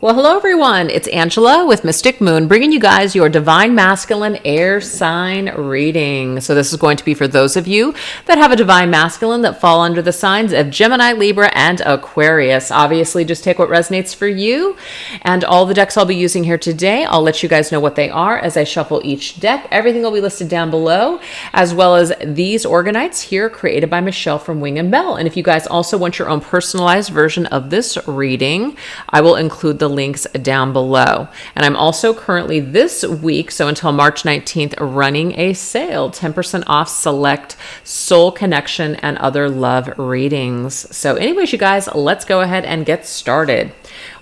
Well, hello everyone. It's Angela with Mystic Moon, bringing you guys your Divine Masculine Air Sign reading. So this is going to be for those of you that have a Divine Masculine that fall under the signs of Gemini, Libra, and Aquarius. Obviously, just take what resonates for you. And all the decks I'll be using here today, I'll let you guys know what they are as I shuffle each deck. Everything will be listed down below, as well as these Organites here created by Michelle from Wing and Bell. And if you guys also want your own personalized version of this reading, I will include the links down below. And I'm also currently this week, so until March 19th, running a sale, 10% off select soul connection and other love readings. So anyways, you guys, let's go ahead and get started.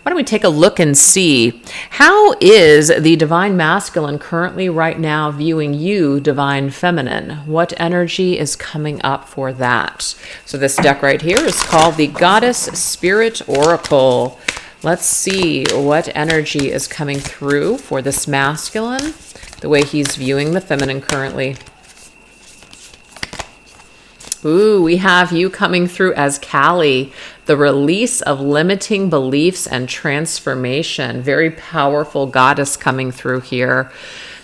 Why don't we take a look and see, how is the Divine Masculine currently right now viewing you, Divine Feminine? What energy is coming up for that? So this deck right here is called the Goddess Spirit Oracle. Let's see what energy is coming through for this masculine, the way he's viewing the feminine currently. Ooh, we have you coming through as Kali, the release of limiting beliefs and transformation. Very powerful goddess coming through here.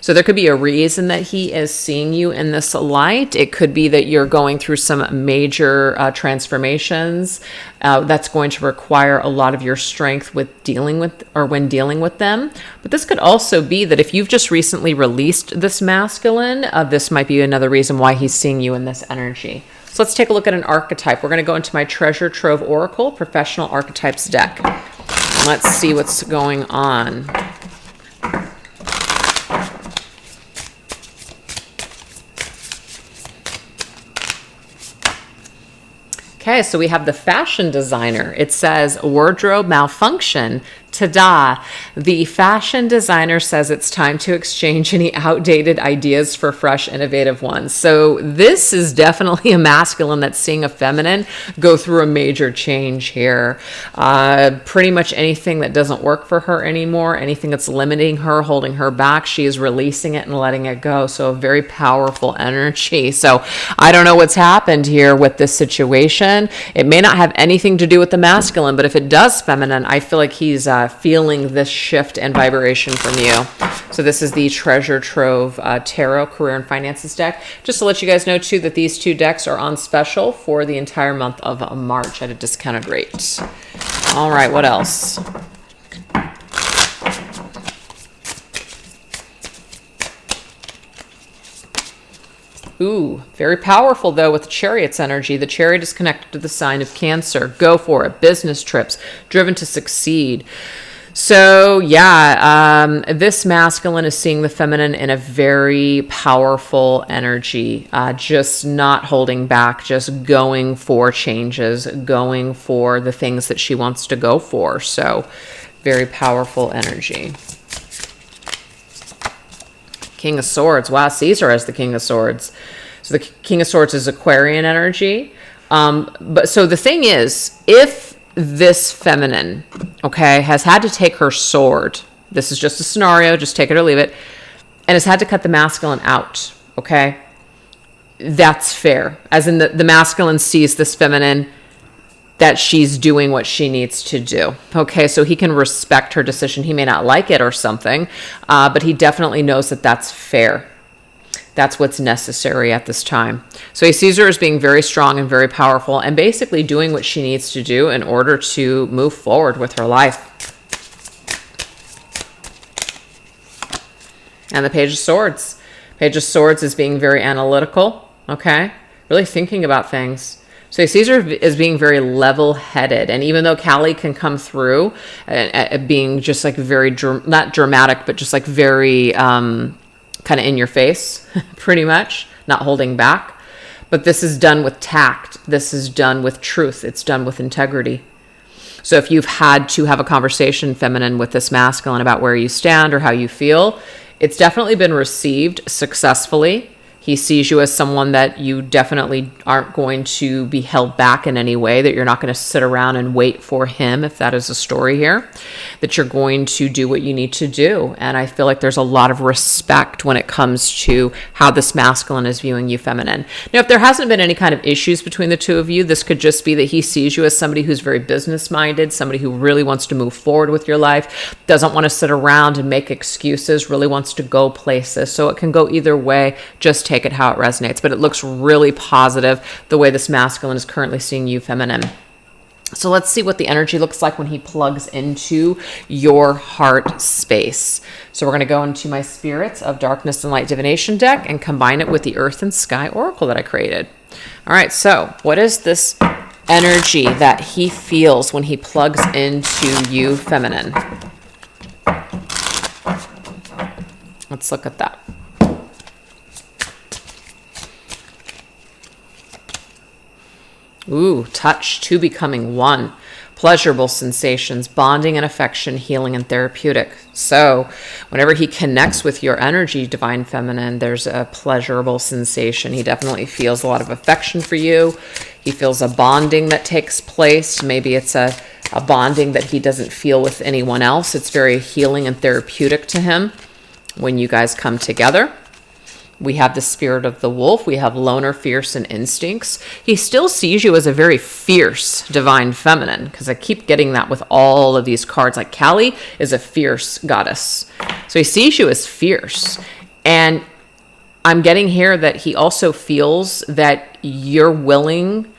So there could be a reason that he is seeing you in this light. It could be that you're going through some major transformations that's going to require a lot of your strength with dealing with, or when dealing with them. But this could also be that if you've just recently released this masculine, this might be another reason why he's seeing you in this energy. So let's take a look at an archetype. We're going to go into my Treasure Trove Oracle Professional Archetypes deck. Let's see what's going on. Okay, so we have the fashion designer. It says wardrobe malfunction. Ta-da! The fashion designer says it's time to exchange any outdated ideas for fresh, innovative ones. So this is definitely a masculine that's seeing a feminine go through a major change here. Pretty much anything that doesn't work for her anymore, anything that's limiting her, holding her back, she is releasing it and letting it go. So a very powerful energy. So I don't know what's happened here with this situation. It may not have anything to do with the masculine, but if it does feminine, I feel like he's feeling this shift and vibration from you. So this is the Treasure Trove Tarot Career and Finances deck. Just to let you guys know too that these two decks are on special for the entire month of March at a discounted rate. All right, what else? Ooh, very powerful though with the Chariot's energy. The Chariot is connected to the sign of Cancer. Go for it. Business trips, driven to succeed. So yeah, this masculine is seeing the feminine in a very powerful energy, just not holding back, just going for changes, going for the things that she wants to go for. So very powerful energy. King of Swords. Wow, Caesar has the King of Swords. So the King of Swords is Aquarian energy. But so the thing is, if this feminine, okay, has had to take her sword, this is just a scenario, just take it or leave it, and has had to cut the masculine out, okay, that's fair. As in the masculine sees this feminine, that she's doing what she needs to do. Okay, so he can respect her decision. He may not like it or something, but he definitely knows that that's fair. That's what's necessary at this time. So he sees her as being very strong and very powerful and basically doing what she needs to do in order to move forward with her life. And the Page of Swords. Page of Swords is being very analytical, okay? Really thinking about things. So he sees her as being very level-headed. And even though Kali can come through being just like very, not dramatic, but just like very kind of in your face, pretty much, not holding back. But this is done with tact. This is done with truth. It's done with integrity. So if you've had to have a conversation, feminine, with this masculine about where you stand or how you feel, it's definitely been received successfully. He sees you as someone that you definitely aren't going to be held back in any way, that you're not going to sit around and wait for him, if that is a story here, that you're going to do what you need to do. And I feel like there's a lot of respect when it comes to how this masculine is viewing you, feminine. Now, if there hasn't been any kind of issues between the two of you, this could just be that he sees you as somebody who's very business-minded, somebody who really wants to move forward with your life, doesn't want to sit around and make excuses, really wants to go places. So it can go either way. Just take it how it resonates. But it looks really positive the way this masculine is currently seeing you, feminine. So let's see what the energy looks like when he plugs into your heart space. So we're going to go into my Spirits of Darkness and Light Divination deck and combine it with the Earth and Sky Oracle that I created. All right, so what is this energy that he feels when he plugs into you, feminine? Let's look at that. Ooh, touch, two becoming one. Pleasurable sensations, bonding and affection, healing and therapeutic. So whenever he connects with your energy, divine feminine, there's a pleasurable sensation. He definitely feels a lot of affection for you. He feels a bonding that takes place. Maybe it's a bonding that he doesn't feel with anyone else. It's very healing and therapeutic to him when you guys come together. We have the Spirit of the Wolf. We have loner, fierce, and instincts. He still sees you as a very fierce divine feminine, because I keep getting that with all of these cards. Like Kali is a fierce goddess. So he sees you as fierce. And I'm getting here that he also feels that you're willing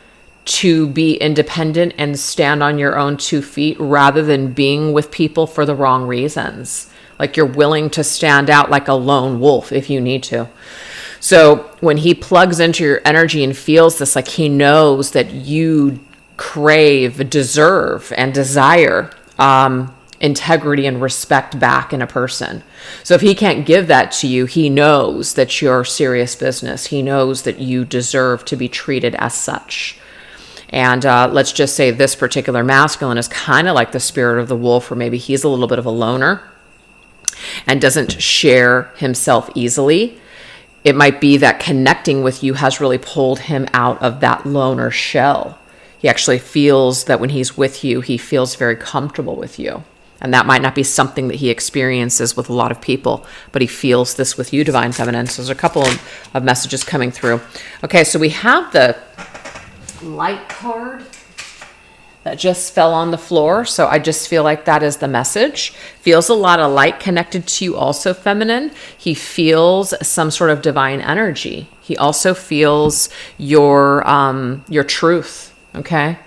to be independent and stand on your own 2 feet rather than being with people for the wrong reasons. Like you're willing to stand out like a lone wolf if you need to. So when he plugs into your energy and feels this, like he knows that you crave, deserve, and desire integrity and respect back in a person. So if he can't give that to you, he knows that you're serious business. He knows that you deserve to be treated as such. And let's just say this particular masculine is kind of like the Spirit of the Wolf, or maybe he's a little bit of a loner and doesn't share himself easily. It might be that connecting with you has really pulled him out of that loner shell. He actually feels that when he's with you, he feels very comfortable with you. And that might not be something that he experiences with a lot of people, but he feels this with you, divine feminine. So there's a couple of messages coming through. Okay, so we have the light card that just fell on the floor. So I just feel like that is the message. Feels a lot of light connected to you also, feminine. He feels some sort of divine energy. He also feels your truth, okay?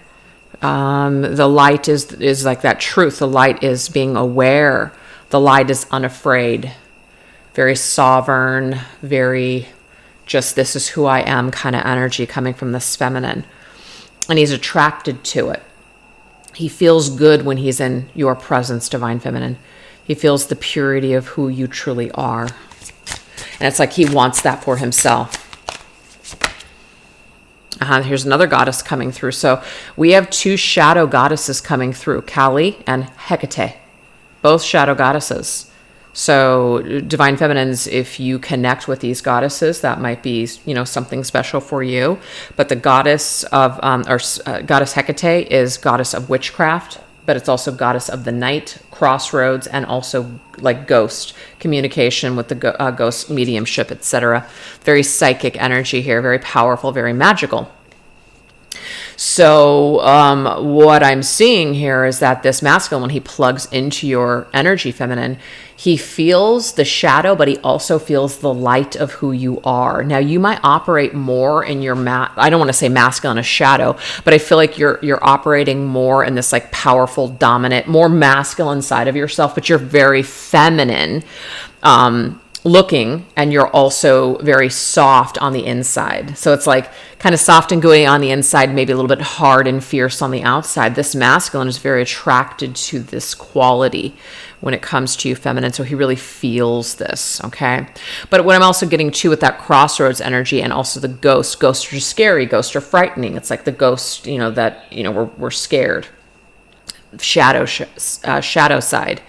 The light is like that truth. The light is being aware. The light is unafraid. Very sovereign, very just this is who I am kind of energy coming from this feminine. And he's attracted to it. He feels good when he's in your presence, divine feminine. He feels the purity of who you truly are. And it's like he wants that for himself. Here's another goddess coming through. So we have 2 shadow goddesses coming through, Kali and Hecate, both shadow goddesses. So divine feminines, if you connect with these goddesses, that might be, something special for you. But the goddess of, goddess Hecate is goddess of witchcraft, but it's also goddess of the night, crossroads, and also like ghost communication with the ghost mediumship, etc. Very psychic energy here, very powerful, very magical. So what I'm seeing here is that this masculine, when he plugs into your energy, feminine, he feels the shadow, but he also feels the light of who you are. Now, you might operate more in your, I don't want to say masculine as shadow, but I feel like you're operating more in this like powerful, dominant, more masculine side of yourself, but you're very feminine looking, and you're also very soft on the inside. So it's like kind of soft and gooey on the inside, maybe a little bit hard and fierce on the outside. This masculine is very attracted to this quality when it comes to you, feminine. So he really feels this, okay? But what I'm also getting to with that crossroads energy, and also the ghosts are scary, ghosts are frightening. It's like the ghost, we're scared. Shadow side.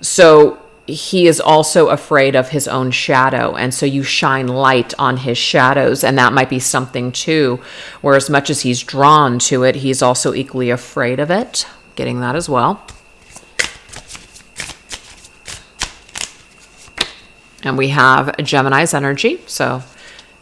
So he is also afraid of his own shadow. And so you shine light on his shadows. And that might be something too, where as much as he's drawn to it, he's also equally afraid of it. Getting that as well. And we have Gemini's energy. So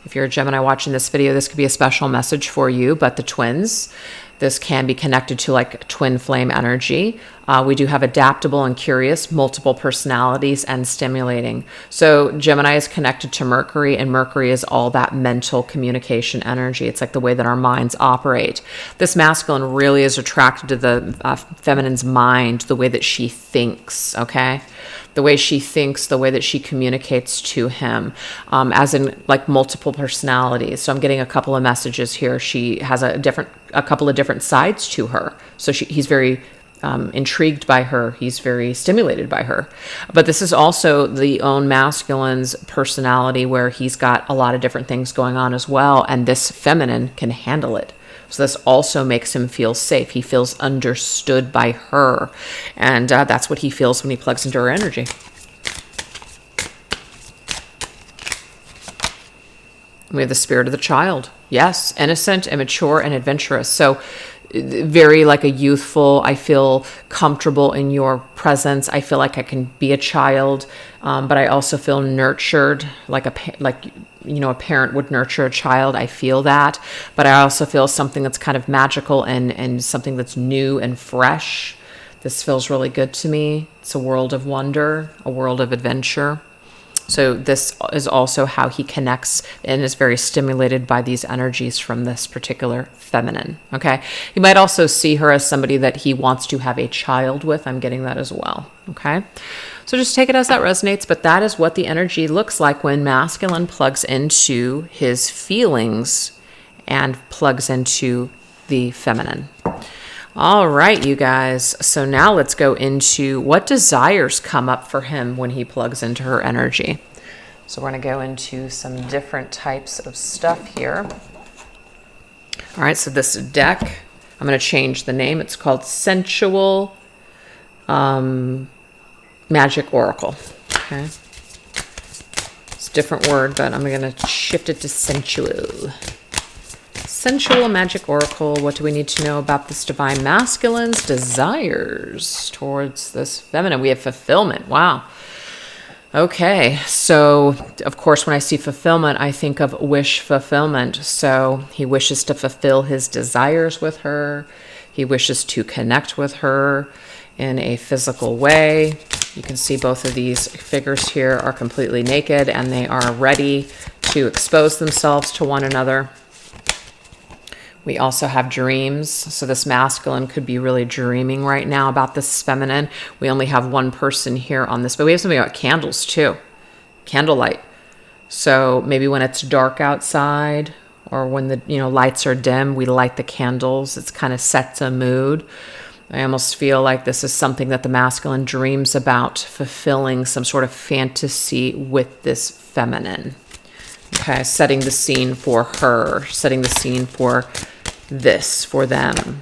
if you're a Gemini watching this video, this could be a special message for you. But the twins, this can be connected to like twin flame energy. We do have adaptable and curious, multiple personalities, and stimulating. So Gemini is connected to Mercury, and Mercury is all that mental communication energy. It's like the way that our minds operate. This masculine really is attracted to the feminine's mind, the way that she thinks, okay? The way she thinks, the way that she communicates to him, as in like multiple personalities. So I'm getting a couple of messages here. She has a couple of different sides to her. So he's very intrigued by her. He's very stimulated by her. But this is also the own masculine's personality, where he's got a lot of different things going on as well. And this feminine can handle it. So this also makes him feel safe. He feels understood by her. And that's what he feels when he plugs into her energy. We have the spirit of the child. Yes, innocent, immature, and adventurous. So very like a youthful, I feel comfortable in your presence. I feel like I can be a child, but I also feel nurtured, like a parent would nurture a child. I feel that, but I also feel something that's kind of magical and something that's new and fresh. This feels really good to me. It's a world of wonder, a world of adventure. So this is also how he connects and is very stimulated by these energies from this particular feminine, okay? You might also see her as somebody that he wants to have a child with. I'm getting that as well, okay? So just take it as that resonates, but that is what the energy looks like when masculine plugs into his feelings and plugs into the feminine. All right, you guys. So now let's go into what desires come up for him when he plugs into her energy. So we're going to go into some different types of stuff here. All right, so this deck, I'm going to change the name. It's called Sensual Magic Oracle. Okay. It's a different word, but I'm going to shift it to sensual. Sensual Magic Oracle. What do we need to know about this divine masculine's desires towards this feminine? We have fulfillment. Wow. Okay. So, of course, when I see fulfillment, I think of wish fulfillment. So he wishes to fulfill his desires with her. He wishes to connect with her in a physical way. You can see both of these figures here are completely naked and they are ready to expose themselves to one another. We also have dreams. So this masculine could be really dreaming right now about this feminine. We only have one person here on this, but we have something about candles too. Candlelight. So maybe when it's dark outside or when the lights are dim, we light the candles. It's kind of sets a mood. I almost feel like this is something that the masculine dreams about, fulfilling some sort of fantasy with this feminine. Okay, setting the scene for her, setting the scene for this, for them.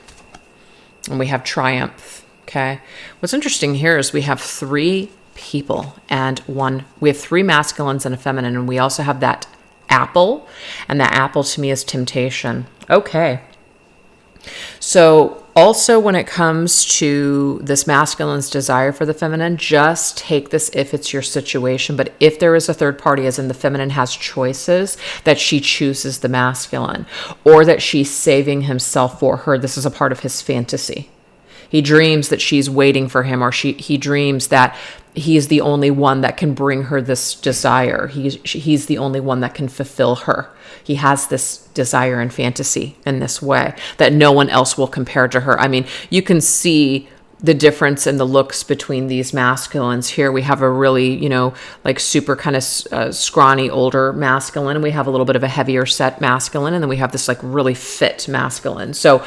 And we have triumph, okay? What's interesting here is we have three people and we have three masculines and a feminine, and we also have that apple, and that apple to me is temptation. Okay. So also when it comes to this masculine's desire for the feminine, just take this if it's your situation. But if there is a third party, as in the feminine has choices, that she chooses the masculine or that she's saving himself for her, this is a part of his fantasy. He dreams that she's waiting for him, or he dreams that he is the only one that can bring her this desire. He's the only one that can fulfill her. He has this desire and fantasy in this way that no one else will compare to her. I mean, you can see the difference in the looks between these masculines. Here we have a really, like super kind of scrawny older masculine, and we have a little bit of a heavier set masculine, and then we have this like really fit masculine. So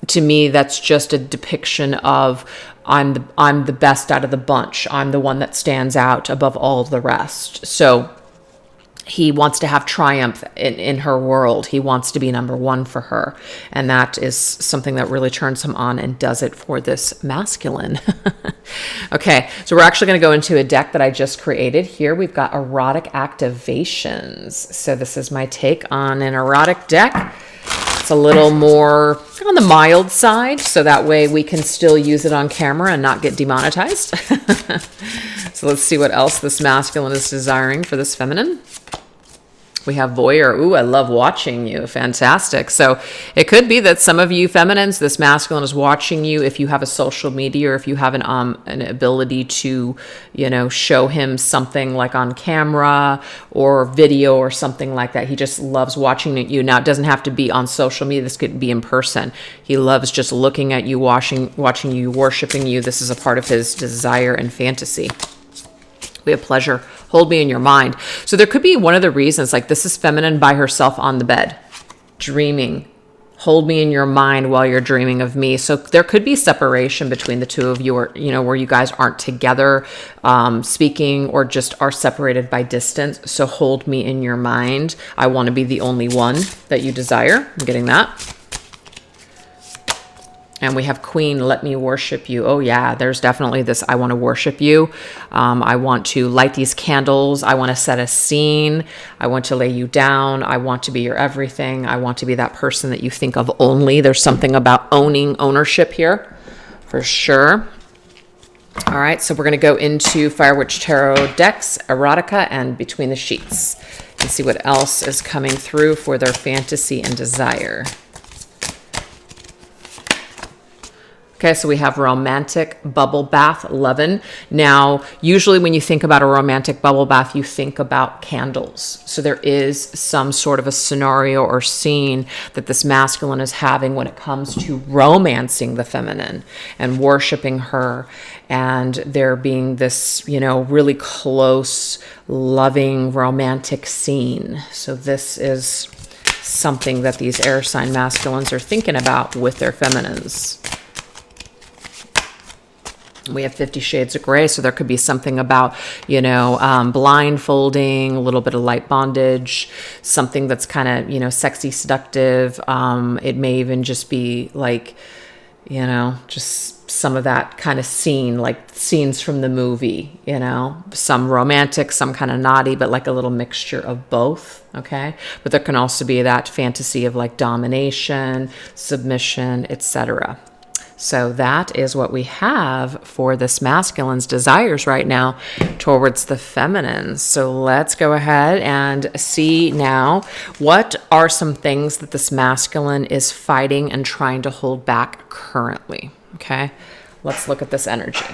to me, that's just a depiction of I'm the best out of the bunch. I'm the one that stands out above all of the rest. So he wants to have triumph in her world. He wants to be number one for her. And that is something that really turns him on and does it for this masculine. Okay, so we're actually going to go into a deck that I just created here. We've got erotic activations. So this is my take on an erotic deck. It's a little more on the mild side, so that way we can still use it on camera and not get demonetized. So let's see what else this masculine is desiring for this feminine. We have voyeur. Ooh, I love watching you. Fantastic. So it could be that some of you feminines, this masculine is watching you. If you have a social media or if you have an ability to, you know, show him something like on camera or video or something like that. He just loves watching you. Now, it doesn't have to be on social media. This could be in person. He loves just looking at you, watching you, worshiping you. This is a part of his desire and fantasy. We have pleasure. Hold me in your mind. So there could be one of the reasons, like this is feminine by herself on the bed, dreaming. Hold me in your mind while you're dreaming of me. So there could be separation between the two of you, or, you know, where you guys aren't together speaking or just are separated by distance. So hold me in your mind. I want to be the only one that you desire. I'm getting that. And we have Queen, let me worship you. Oh yeah, there's definitely this, I want to worship you. I want to light these candles. I want to set a scene. I want to lay you down. I want to be your everything. I want to be that person that you think of only. There's something about ownership here for sure. All right, so we're going to go into Fire Witch Tarot decks, Erotica, and Between the Sheets, and see what else is coming through for their fantasy and desire. Okay, so we have romantic bubble bath, lovin'. Now, usually when you think about a romantic bubble bath, you think about candles. So there is some sort of a scenario or scene that this masculine is having when it comes to romancing the feminine and worshiping her. And there being this, you know, really close, loving, romantic scene. So this is something that these air sign masculines are thinking about with their feminines. We have 50 Shades of Gray, so there could be something about, you know, blindfolding, a little bit of light bondage, something that's kind of, you know, sexy, seductive. It may even just be like, you know, just some of that kind of scene, like scenes from the movie, you know, some romantic, some kind of naughty, but like a little mixture of both, okay? But there can also be that fantasy of like domination, submission, etc. So that is what we have for this masculine's desires right now towards the feminine. So let's go ahead and see now, what are some things that this masculine is fighting and trying to hold back currently? Okay, let's look at this energy.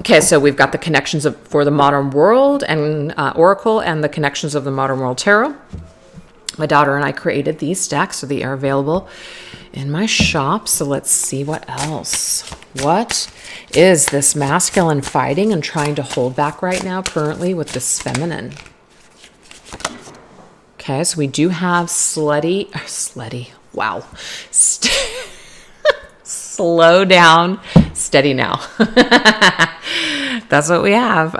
Okay, so we've got the connections for the modern world and Oracle, and the connections of the modern world tarot. My daughter and I created these decks, so they are available in my shop. So let's see what else. What is this masculine fighting and trying to hold back right now currently with this feminine? Okay, so we do have slutty, wow. Slow down, steady now. That's what we have.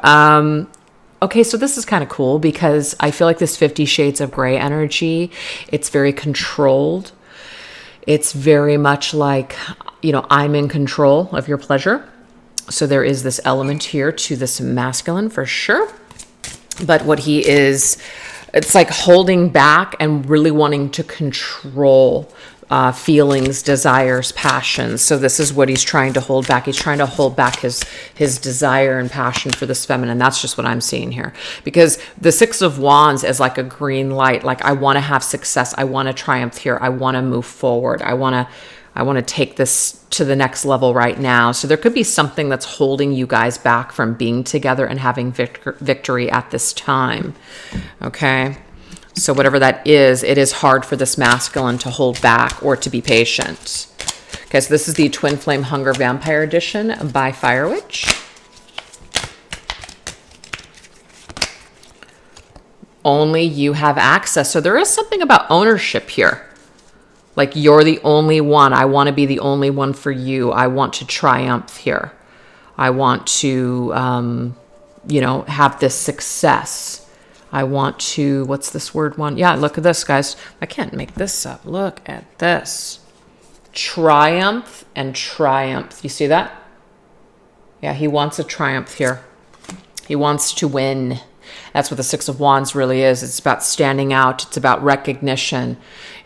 Okay, so this is kind of cool because I feel like this 50 Shades of Gray energy, it's very controlled. It's very much like, you know, I'm in control of your pleasure. So there is this element here to this masculine for sure. But what he is, it's like holding back and really wanting to control feelings, desires, passions. So this is what he's trying to hold back. He's trying to hold back his desire and passion for this feminine. That's just what I'm seeing here. Because the Six of Wands is like a green light. Like, I want to have success. I want to triumph here. I want to move forward. I want to take this to the next level right now. So there could be something that's holding you guys back from being together and having victory at this time. Okay. So whatever that is, it is hard for this masculine to hold back or to be patient. Okay, so this is the Twin Flame Hunger Vampire Edition by Fire Witch. Only you have access. So there is something about ownership here. Like, you're the only one. I want to be the only one for you. I want to triumph here. I want to, you know, have this success. I want to, what's this word one? Yeah, look at this, guys. I can't make this up. Look at this. triumph and triumph. You see that? Yeah, he wants a triumph here. He wants to win. That's what the Six of Wands really is. It's about standing out. It's about recognition.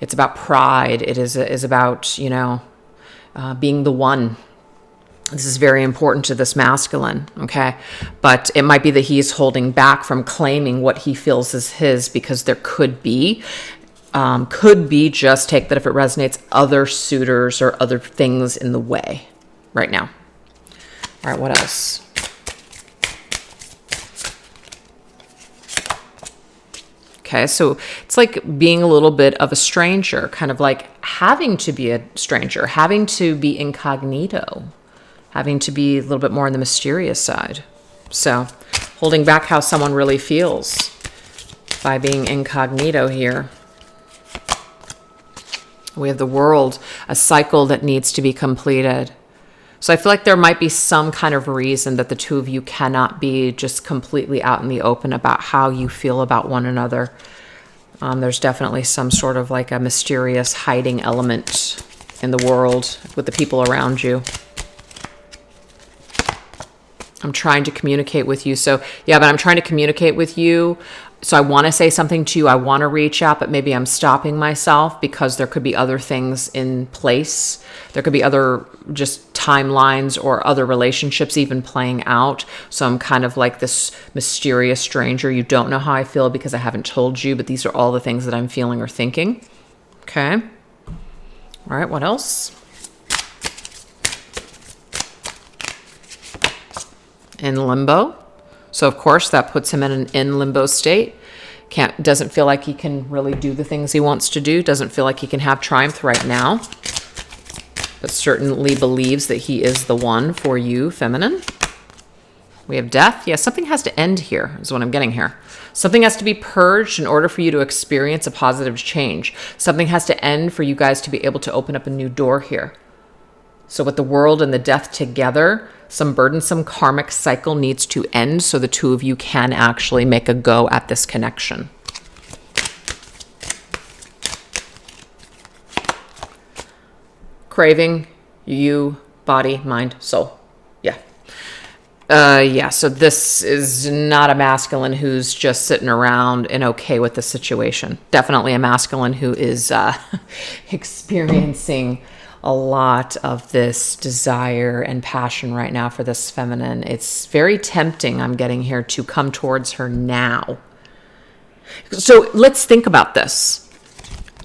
It's about pride. It is about, being the one. This is very important to this masculine, okay? But it might be that he's holding back from claiming what he feels is his, because there could be just, take that if it resonates, other suitors or other things in the way right now. All right, what else? Okay, so it's like being a little bit of a stranger, kind of like having to be a stranger, having to be incognito, having to be a little bit more on the mysterious side. So holding back how someone really feels by being incognito here. We have the World, a cycle that needs to be completed. So I feel like there might be some kind of reason that the two of you cannot be just completely out in the open about how you feel about one another. There's definitely some sort of like a mysterious hiding element in the world with the people around you. I'm trying to communicate with you. So yeah, but I'm trying to communicate with you. So I want to say something to you. I want to reach out, but maybe I'm stopping myself because there could be other things in place. There could be other just timelines or other relationships even playing out. So I'm kind of like this mysterious stranger. You don't know how I feel because I haven't told you, but these are all the things that I'm feeling or thinking. Okay. All right. What else? In limbo. So of course that puts him in an in limbo state. Doesn't feel like he can really do the things he wants to do. Doesn't feel like he can have triumph right now. But certainly believes that he is the one for you, feminine. We have death. Yeah, something has to end here is what I'm getting here. Something has to be purged in order for you to experience a positive change. Something has to end for you guys to be able to open up a new door here. So with the World and the death together, some burdensome karmic cycle needs to end so the two of you can actually make a go at this connection. Craving, you, body, mind, soul. Yeah. Yeah, so this is not a masculine who's just sitting around and okay with the situation. Definitely a masculine who is experiencing a lot of this desire and passion right now for this feminine. It's very tempting, I'm getting here, to come towards her now. So let's think about this.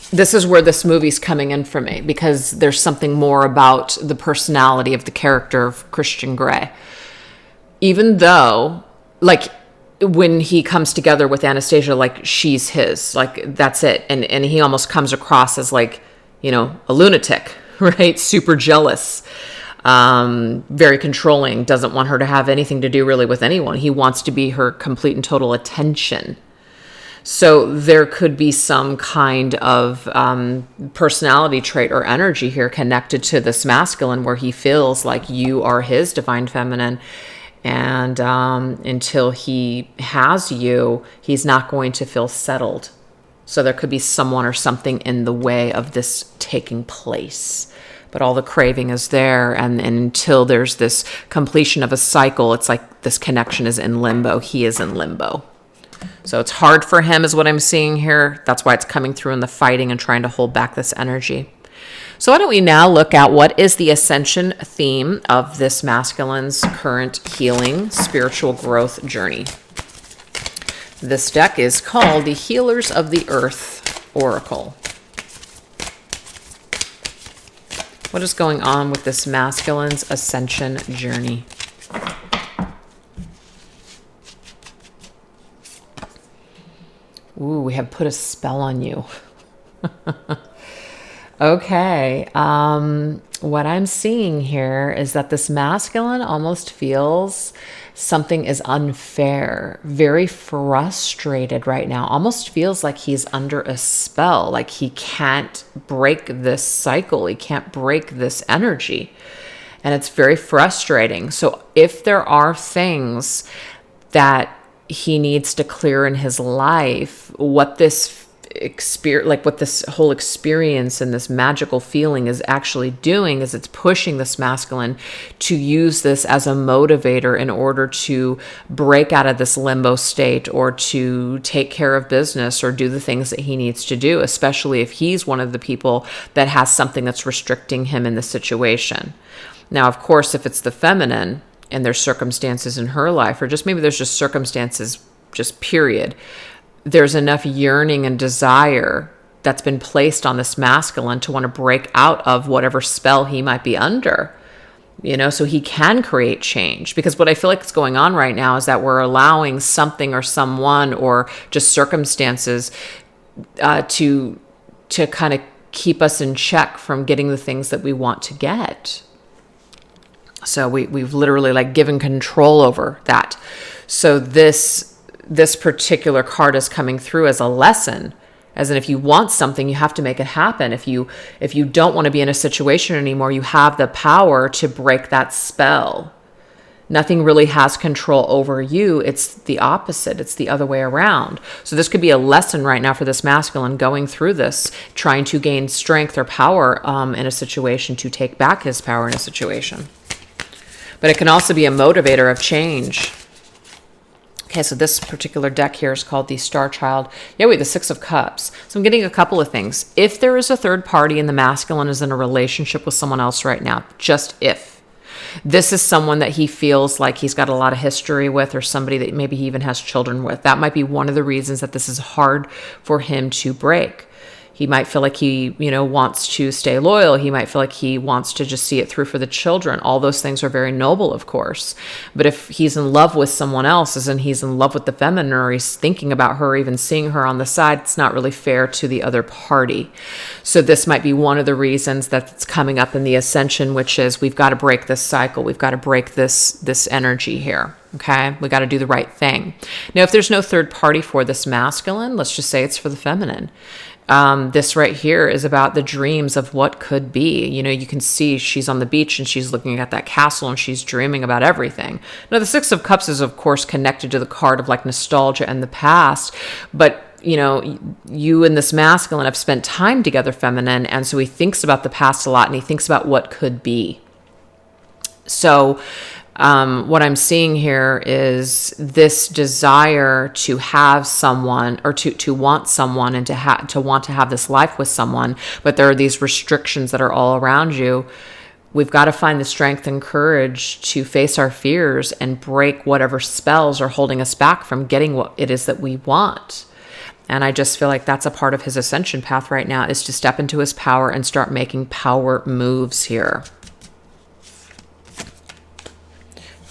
This is where this movie's coming in for me, because there's something more about the personality of the character of Christian Grey. Even though, like, when he comes together with Anastasia, like, she's his, like, that's it. And he almost comes across as, like, a lunatic, right? Super jealous, very controlling, doesn't want her to have anything to do really with anyone. He wants to be her complete and total attention. So there could be some kind of personality trait or energy here connected to this masculine where he feels like you are his divine feminine. And until he has you, he's not going to feel settled. So there could be someone or something in the way of this taking place. But all the craving is there. And until there's this completion of a cycle, it's like this connection is in limbo. He is in limbo. So it's hard for him is what I'm seeing here. That's why it's coming through in the fighting and trying to hold back this energy. So why don't we now look at what is the Ascension theme of this masculine's current healing spiritual growth journey. This deck is called the Healers of the Earth Oracle. What is going on with this masculine's ascension journey? Ooh, we have put a spell on you. Okay. What I'm seeing here is that this masculine almost feels something is unfair, very frustrated right now, almost feels like he's under a spell, like he can't break this cycle, he can't break this energy. And it's very frustrating. So if there are things that he needs to clear in his life, what this like what this whole experience and this magical feeling is actually doing is it's pushing this masculine to use this as a motivator in order to break out of this limbo state or to take care of business or do the things that he needs to do, especially if he's one of the people that has something that's restricting him in the situation. Now, of course, if it's the feminine and there's circumstances in her life, or just maybe there's just circumstances, just period, there's enough yearning and desire that's been placed on this masculine to want to break out of whatever spell he might be under, so he can create change. Because what I feel like is going on right now is that we're allowing something or someone or just circumstances to kind of keep us in check from getting the things that we want to get. So we've literally like given control over that. So this particular card is coming through as a lesson, as in if you want something, you have to make it happen. If you don't want to be in a situation anymore, you have the power to break that spell. Nothing really has control over you. It's the opposite. It's the other way around. So this could be a lesson right now for this masculine going through this, trying to gain strength or power in a situation, to take back his power in a situation. But it can also be a motivator of change. Okay, so this particular deck here is called the Star Child. Yeah, wait, the Six of Cups. So I'm getting a couple of things. If there is a third party and the masculine is in a relationship with someone else right now, just if, this is someone that he feels like he's got a lot of history with, or somebody that maybe he even has children with. That might be one of the reasons that this is hard for him to break. He might feel like he, wants to stay loyal. He might feel like he wants to just see it through for the children. All those things are very noble, of course. But if he's in love with someone else, as in he's in love with the feminine, or he's thinking about her, even seeing her on the side, it's not really fair to the other party. So this might be one of the reasons that it's coming up in the Ascension, which is we've got to break this cycle. We've got to break this energy here. Okay, we got to do the right thing. Now, if there's no third party for this masculine, let's just say it's for the feminine. This right here is about the dreams of what could be. You can see she's on the beach and she's looking at that castle and she's dreaming about everything. Now, the Six of Cups is, of course, connected to the card of like nostalgia and the past. But, you and this masculine have spent time together, feminine. And so he thinks about the past a lot and he thinks about what could be. So what I'm seeing here is this desire to have someone, or to want someone, and to want to have this life with someone, but there are these restrictions that are all around you. We've got to find the strength and courage to face our fears and break whatever spells are holding us back from getting what it is that we want. And I just feel like that's a part of his ascension path right now, is to step into his power and start making power moves here.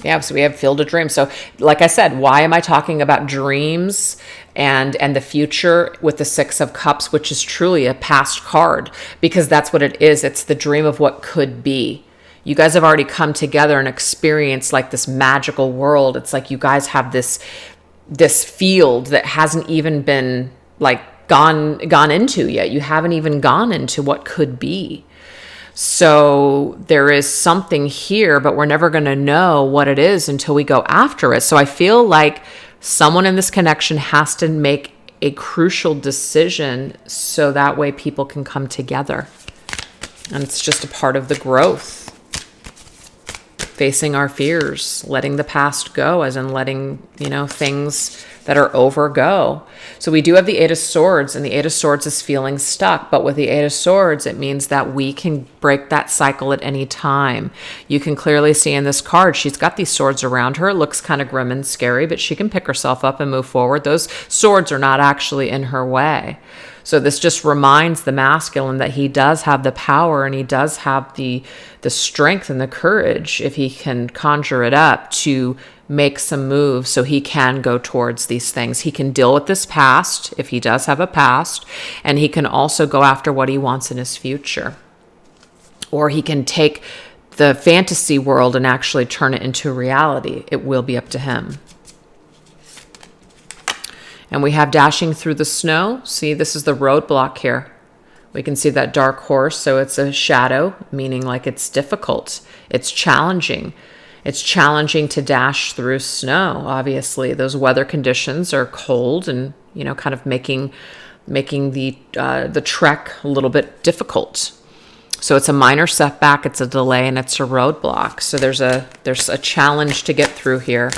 Yeah, so we have Field of Dreams. So like I said, why am I talking about dreams and the future with the Six of Cups, which is truly a past card? Because that's what it is. It's the dream of what could be. You guys have already come together and experienced like this magical world. It's like you guys have this field that hasn't even been like gone into yet. You haven't even gone into what could be. So there is something here, but we're never going to know what it is until we go after it. So I feel like someone in this connection has to make a crucial decision so that way people can come together. And it's just a part of the growth. Facing our fears, letting the past go, as in letting, things that are over go. So we do have the Eight of Swords, and the Eight of Swords is feeling stuck. But with the Eight of Swords, it means that we can break that cycle at any time. You can clearly see in this card, she's got these swords around her. It looks kind of grim and scary, but she can pick herself up and move forward. Those swords are not actually in her way. So this just reminds the masculine that he does have the power, and he does have the strength and the courage, if he can conjure it up, to make some moves so he can go towards these things. He can deal with this past, if he does have a past, and he can also go after what he wants in his future. Or he can take the fantasy world and actually turn it into reality. It will be up to him. And we have Dashing Through the Snow. See, this is the roadblock here. We can see that dark horse, so it's a shadow, meaning like it's difficult. It's challenging. It's challenging to dash through snow, obviously. Those weather conditions are cold and, kind of making making the trek a little bit difficult. So it's a minor setback, it's a delay, and it's a roadblock. So there's a challenge to get through here.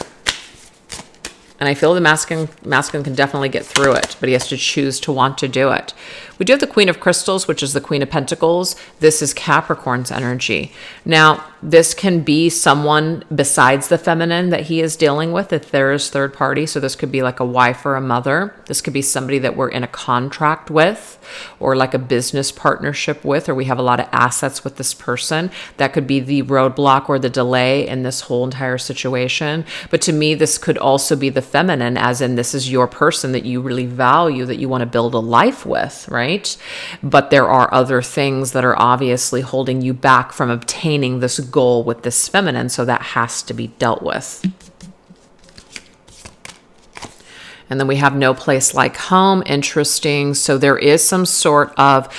And I feel the masculine can definitely get through it, but he has to choose to want to do it. We do have the Queen of Crystals, which is the Queen of Pentacles. This is Capricorn's energy. Now, this can be someone besides the feminine that he is dealing with if there is third party. So this could be like a wife or a mother. This could be somebody that we're in a contract with or like a business partnership with, or we have a lot of assets with this person. That could be the roadblock or the delay in this whole entire situation. But to me, this could also be the feminine, as in this is your person that you really value, that you want to build a life with, right? But there are other things that are obviously holding you back from obtaining this goal with this feminine, so that has to be dealt with. And then we have no place like home. Interesting. So there is some sort of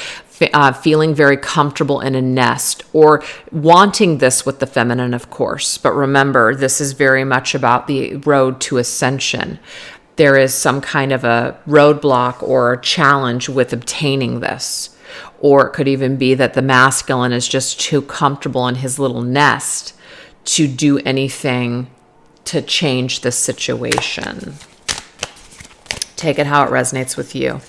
feeling very comfortable in a nest, or wanting this with the feminine, of course. But remember, this is very much about the road to ascension. There is some kind of a roadblock or a challenge with obtaining this. Or it could even be that the masculine is just too comfortable in his little nest to do anything to change the situation. Take it how it resonates with you.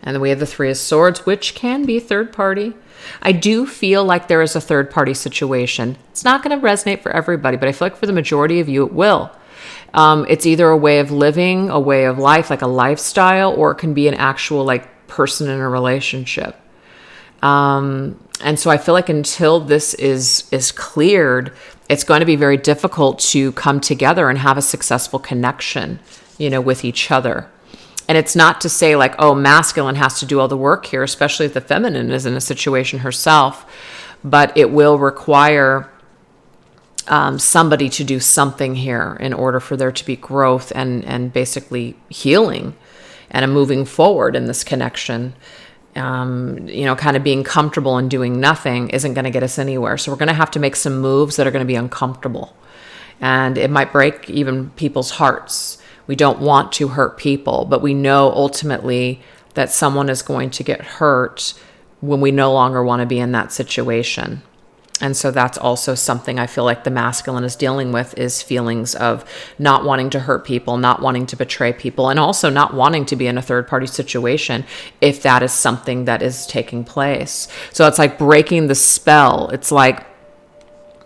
And then we have the Three of Swords, which can be third party. I do feel like there is a third party situation. It's not going to resonate for everybody, but I feel like for the majority of you, it will. It's either a way of living, a way of life, like a lifestyle, or it can be an actual like person in a relationship. And so I feel like until this is cleared, it's going to be very difficult to come together and have a successful connection, with each other. And it's not to say like, oh, masculine has to do all the work here, especially if the feminine is in a situation herself, but it will require somebody to do something here in order for there to be growth and basically healing and a moving forward in this connection. Kind of being comfortable and doing nothing isn't going to get us anywhere. So we're going to have to make some moves that are going to be uncomfortable. And it might break even people's hearts. We don't want to hurt people, but we know ultimately that someone is going to get hurt when we no longer want to be in that situation. And so that's also something I feel like the masculine is dealing with, is feelings of not wanting to hurt people, not wanting to betray people, and also not wanting to be in a third party situation if that is something that is taking place. So it's like breaking the spell. It's like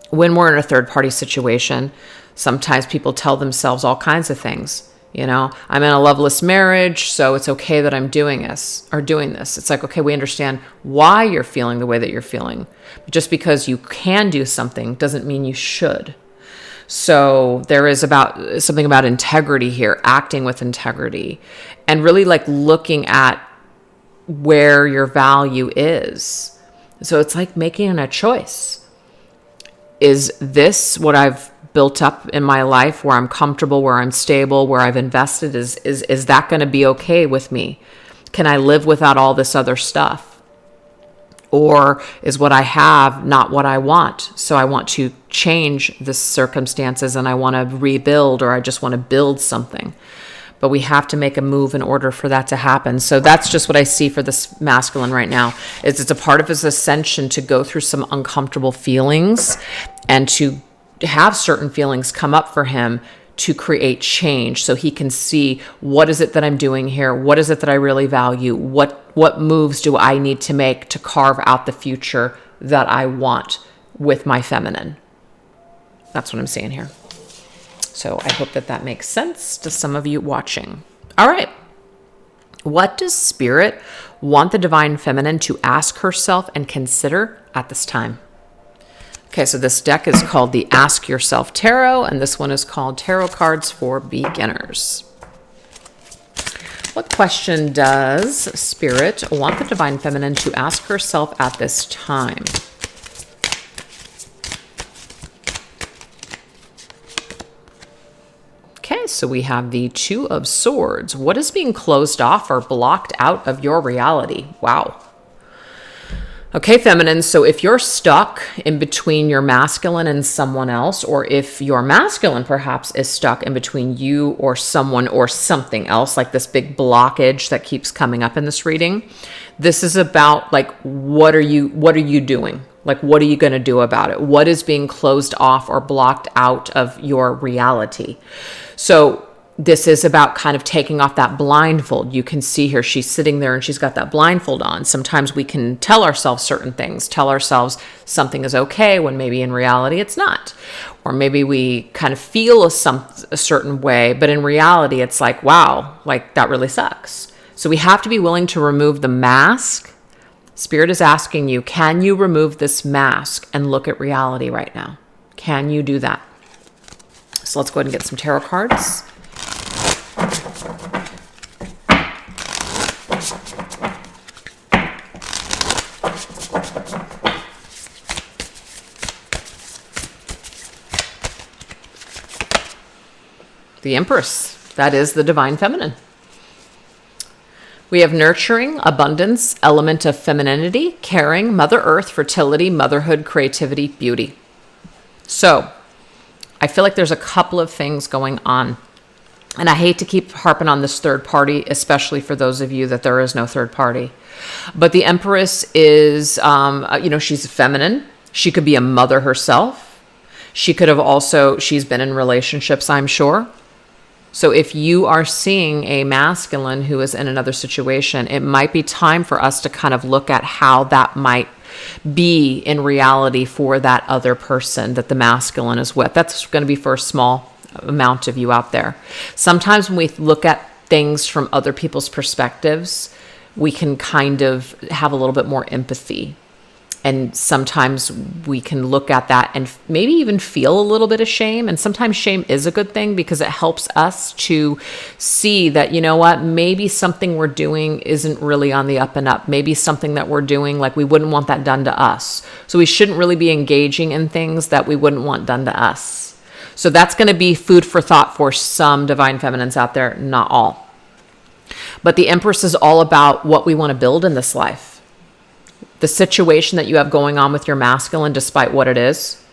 when we're in a third party situation, sometimes people tell themselves all kinds of things. I'm in a loveless marriage, so it's okay that I'm doing this. It's like, okay, we understand why you're feeling the way that you're feeling. But just because you can do something doesn't mean you should. So there is something about integrity here, acting with integrity, and really like looking at where your value is. So it's like making a choice. Is this what I've built up in my life, where I'm comfortable, where I'm stable, where I've invested? Is that going to be okay with me? Can I live without all this other stuff? Or is what I have not what I want? So I want to change the circumstances and I want to rebuild, or I just want to build something. But we have to make a move in order for that to happen. So that's just what I see for this masculine right now. It's a part of his ascension to go through some uncomfortable feelings and to have certain feelings come up for him to create change, so he can see, what is it that I'm doing here? What is it that I really value? What moves do I need to make to carve out the future that I want with my feminine? That's what I'm seeing here. So I hope that makes sense to some of you watching. All right. What does Spirit want the Divine Feminine to ask herself and consider at this time? Okay, so this deck is called the Ask Yourself Tarot, and this one is called Tarot Cards for Beginners. What question does Spirit want the Divine Feminine to ask herself at this time? Okay, so we have the Two of Swords. What is being closed off or blocked out of your reality? Wow. Okay, feminine. So if you're stuck in between your masculine and someone else, or if your masculine perhaps is stuck in between you or someone or something else, like this big blockage that keeps coming up in this reading, this is about like, what are you doing? Like, what are you going to do about it? What is being closed off or blocked out of your reality? So this is about kind of taking off that blindfold. You can see here, she's sitting there and she's got that blindfold on. Sometimes we can tell ourselves certain things, tell ourselves something is okay when maybe in reality it's not. Or maybe we kind of feel a certain way, but in reality it's like, wow, like that really sucks. So we have to be willing to remove the mask. Spirit is asking you, can you remove this mask and look at reality right now? Can you do that? So let's go ahead and get some tarot cards. The Empress, that is the divine feminine. We have nurturing, abundance, element of femininity, caring, Mother Earth, fertility, motherhood, creativity, beauty. So I feel like there's a couple of things going on. And I hate to keep harping on this third party, especially for those of you that there is no third party. But the Empress is, she's feminine. She could be a mother herself. She could have also, she's been in relationships, I'm sure. So if you are seeing a masculine who is in another situation, it might be time for us to kind of look at how that might be in reality for that other person that the masculine is with. That's going to be for a small amount of you out there. Sometimes when we look at things from other people's perspectives, we can kind of have a little bit more empathy. And sometimes we can look at that and maybe even feel a little bit of shame. And sometimes shame is a good thing because it helps us to see that, you know what, maybe something we're doing isn't really on the up and up. Maybe something that we're doing, like we wouldn't want that done to us. So we shouldn't really be engaging in things that we wouldn't want done to us. So that's going to be food for thought for some divine feminines out there, not all. But the Empress is all about what we want to build in this life. The situation that you have going on with your masculine, despite what it is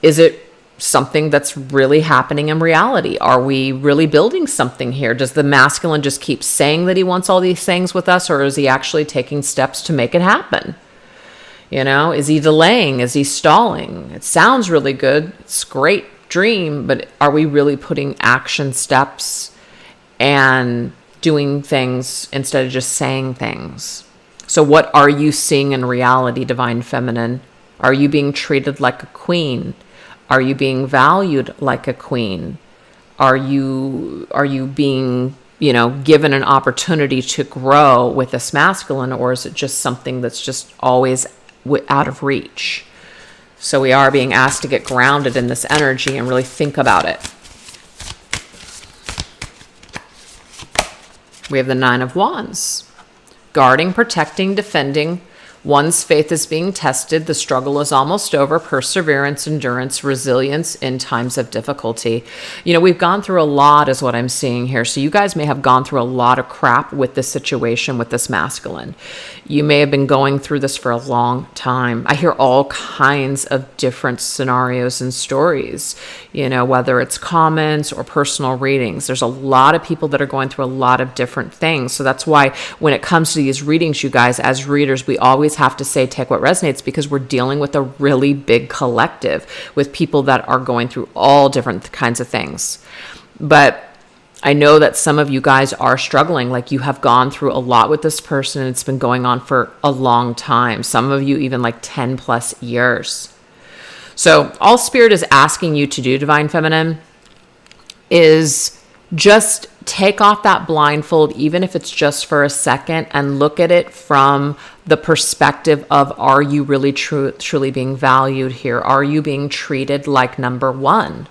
it something that's really happening in reality? Are we really building something here? Does the masculine just keep saying that he wants all these things with us, or is he actually taking steps to make it happen? You know, is he delaying? Is he stalling? It sounds really good. It's a great dream, but are we really putting action steps and doing things instead of just saying things? So what are you seeing in reality, divine feminine? Are you being treated like a queen? Are you being valued like a queen? Are you being, given an opportunity to grow with this masculine, or is it just something that's just always out of reach? So we are being asked to get grounded in this energy and really think about it. We have the Nine of Wands. Guarding, protecting, defending. One's faith is being tested. The struggle is almost over. Perseverance, endurance, resilience in times of difficulty. We've gone through a lot is what I'm seeing here. So you guys may have gone through a lot of crap with this situation with this masculine. You may have been going through this for a long time. I hear all kinds of different scenarios and stories, whether it's comments or personal readings. There's a lot of people that are going through a lot of different things. So that's why when it comes to these readings, you guys, as readers, we always have to say, take what resonates, because we're dealing with a really big collective with people that are going through all different kinds of things. But I know that some of you guys are struggling, like you have gone through a lot with this person and it's been going on for a long time. Some of you even like 10 plus years. So all Spirit is asking you to do, divine feminine, is just take off that blindfold, even if it's just for a second, and look at it from the perspective of, are you really truly being valued here? Are you being treated like number one?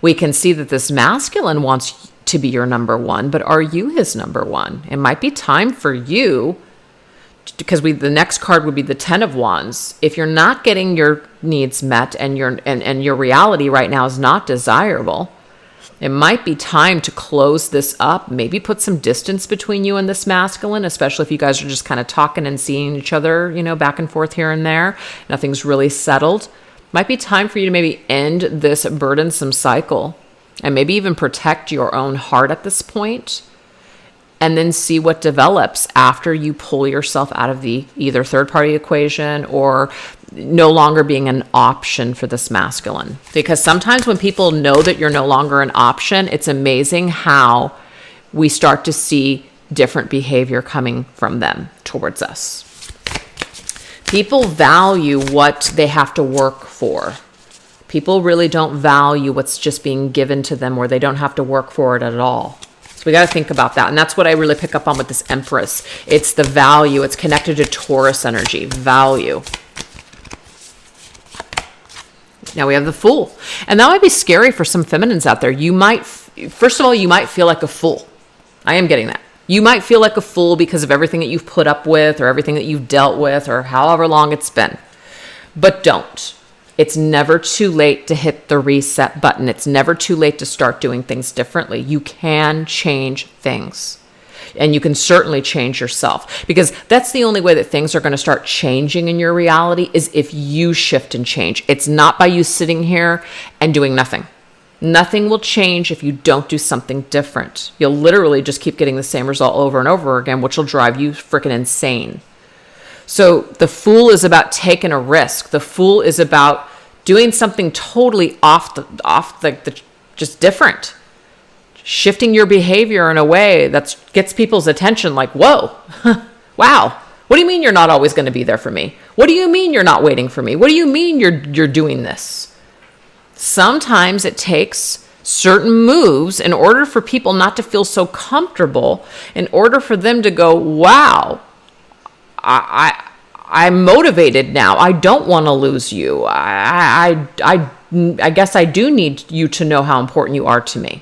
We can see that this masculine wants to be your number one, but are you his number one? It might be time for you, because the next card would be the Ten of Wands. If you're not getting your needs met and your reality right now is not desirable, It might be time to close this up, maybe put some distance between you and this masculine, especially if you guys are just kind of talking and seeing each other, you know, back and forth here and there. Nothing's really settled. Might be time for you to maybe end this burdensome cycle and maybe even protect your own heart at this point, and then see what develops after you pull yourself out of the either third-party equation or no longer being an option for this masculine. Because sometimes when people know that you're no longer an option, it's amazing how we start to see different behavior coming from them towards us. People value what they have to work for. People really don't value what's just being given to them, where they don't have to work for it at all. So we got to think about that. And that's what I really pick up on with this Empress. It's the value. It's connected to Taurus energy, value. Now we have the Fool. And that might be scary for some feminines out there. You might, first of all, you might feel like a fool. I am getting that. You might feel like a fool because of everything that you've put up with or everything that you've dealt with or however long it's been. But don't. It's never too late to hit the reset button. It's never too late to start doing things differently. You can change things. And you can certainly change yourself, because that's the only way that things are going to start changing in your reality, is if you shift and change. It's not by you sitting here and doing nothing. Nothing will change if you don't do something different. You'll literally just keep getting the same result over and over again, which will drive you freaking insane. So the Fool is about taking a risk. The Fool is about doing something totally off the just different. Shifting your behavior in a way that gets people's attention, like, whoa, wow. What do you mean you're not always going to be there for me? What do you mean you're not waiting for me? What do you mean you're doing this? Sometimes it takes certain moves in order for people not to feel so comfortable, in order for them to go, wow, I'm motivated now. I don't want to lose you. I guess I do need you to know how important you are to me.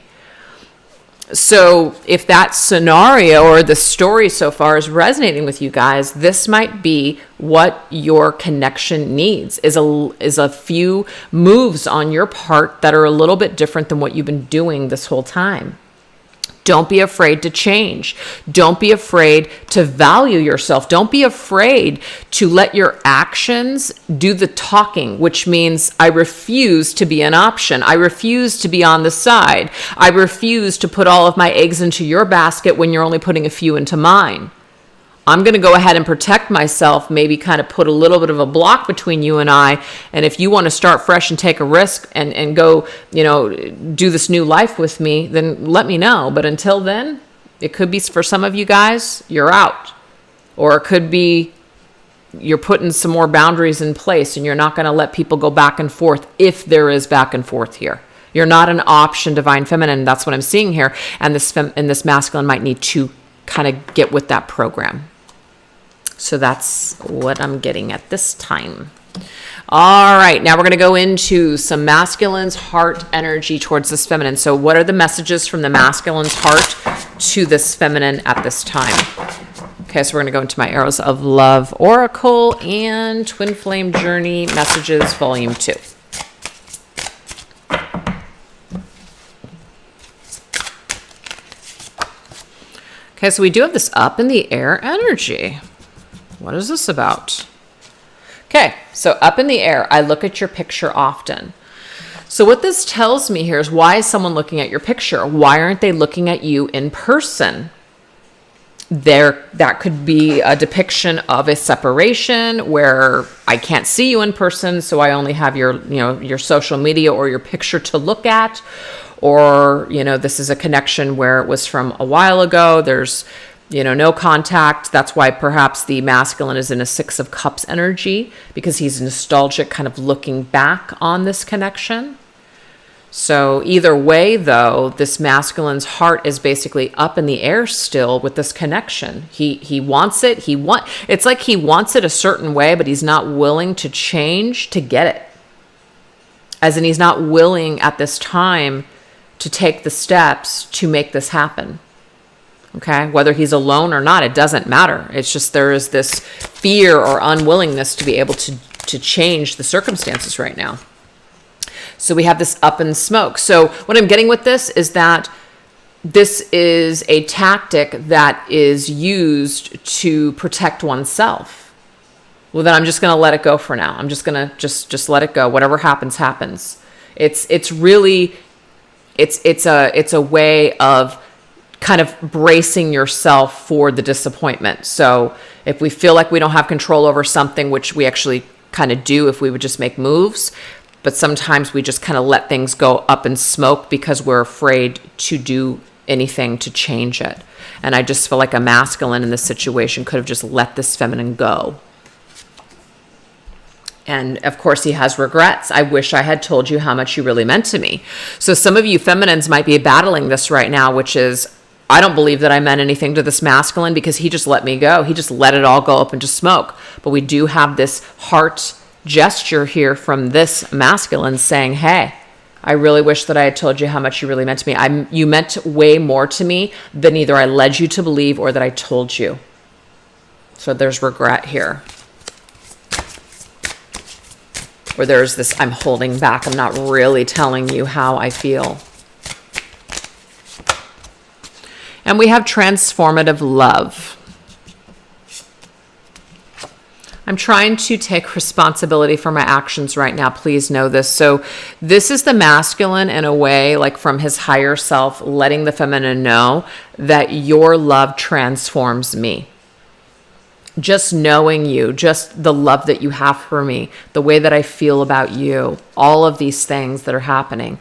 So if that scenario or the story so far is resonating with you guys, this might be what your connection needs, is a few moves on your part that are a little bit different than what you've been doing this whole time. Don't be afraid to change. Don't be afraid to value yourself. Don't be afraid to let your actions do the talking, which means I refuse to be an option. I refuse to be on the side. I refuse to put all of my eggs into your basket when you're only putting a few into mine. I'm going to go ahead and protect myself, maybe kind of put a little bit of a block between you and I. And if you want to start fresh and take a risk and go, do this new life with me, then let me know. But until then, it could be for some of you guys, you're out. Or it could be you're putting some more boundaries in place and you're not going to let people go back and forth, if there is back and forth here. You're not an option, Divine Feminine. That's what I'm seeing here. And this masculine might need to kind of get with that program. So that's what I'm getting at this time. All right, now we're going to go into some masculine's heart energy towards this feminine. So what are the messages from the masculine's heart to this feminine at this time? Okay, so we're going to go into my Arrows of Love Oracle and Twin Flame Journey Messages Volume 2. Okay, so we do have this up in the air energy. What is this about? Okay, so up in the air, I look at your picture often. So what this tells me here is, why is someone looking at your picture? Why aren't they looking at you in person? That could be a depiction of a separation where I can't see you in person, so I only have your social media or your picture to look at. Or, this is a connection where it was from a while ago. There's no contact. That's why perhaps the masculine is in a 6 of Cups energy, because he's nostalgic, kind of looking back on this connection. So either way, though, this masculine's heart is basically up in the air still with this connection. He wants it. It's like he wants it a certain way, but he's not willing to change to get it. As in, he's not willing at this time to take the steps to make this happen. Okay, whether he's alone or not, it doesn't matter. It's just there is this fear or unwillingness to be able to change the circumstances right now. So we have this up in smoke. So what I'm getting with this is that this is a tactic that is used to protect oneself. Well, then I'm just going to let it go for now. I'm just going to just let it go. Whatever happens, happens. It's really, it's a way of kind of bracing yourself for the disappointment. So if we feel like we don't have control over something, which we actually kind of do if we would just make moves, but sometimes we just kind of let things go up in smoke because we're afraid to do anything to change it. And I just feel like a masculine in this situation could have just let this feminine go. And of course, he has regrets. I wish I had told you how much you really meant to me. So some of you feminines might be battling this right now, which is, I don't believe that I meant anything to this masculine because he just let me go. He just let it all go up into smoke. But we do have this heart gesture here from this masculine saying, hey, I really wish that I had told you how much you really meant to me. You meant way more to me than either I led you to believe or that I told you. So there's regret here. Or there's this, I'm holding back. I'm not really telling you how I feel. And we have transformative love. I'm trying to take responsibility for my actions right now. Please know this. So this is the masculine in a way, like from his higher self, letting the feminine know that your love transforms me. Just knowing you, just the love that you have for me, the way that I feel about you, all of these things that are happening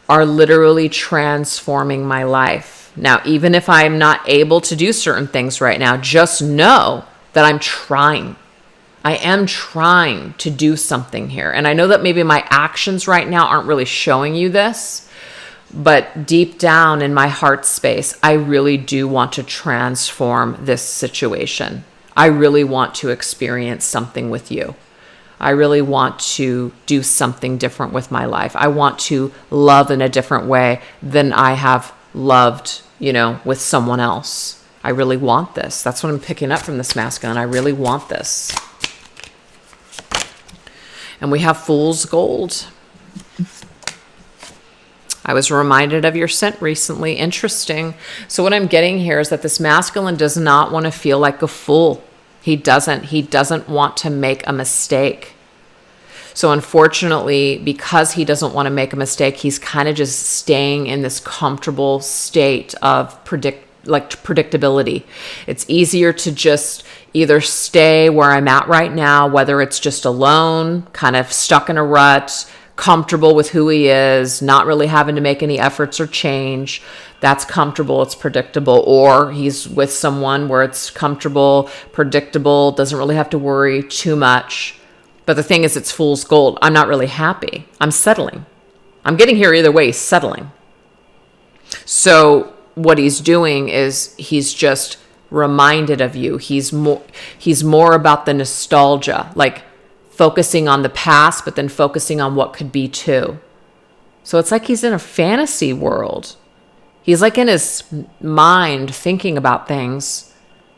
are literally transforming my life. Now, even if I'm not able to do certain things right now, just know that I'm trying. I am trying to do something here. And I know that maybe my actions right now aren't really showing you this, but deep down in my heart space, I really do want to transform this situation. I really want to experience something with you. I really want to do something different with my life. I want to love in a different way than I have loved, with someone else. I really want this. That's what I'm picking up from this masculine. I really want this. And we have Fool's Gold. I was reminded of your scent recently. Interesting. So what I'm getting here is that this masculine does not want to feel like a fool. He doesn't want to make a mistake. So unfortunately, because he doesn't want to make a mistake, he's kind of just staying in this comfortable state of predictability. It's easier to just either stay where I'm at right now, whether it's just alone, kind of stuck in a rut, comfortable with who he is, not really having to make any efforts or change. That's comfortable, it's predictable. Or he's with someone where it's comfortable, predictable, doesn't really have to worry too much. But the thing is, it's fool's gold. I'm not really happy. I'm settling. I'm getting here either way, settling. So what he's doing is he's just reminded of you. He's more about the nostalgia, like focusing on the past, but then focusing on what could be too. So it's like he's in a fantasy world. He's like in his mind thinking about things.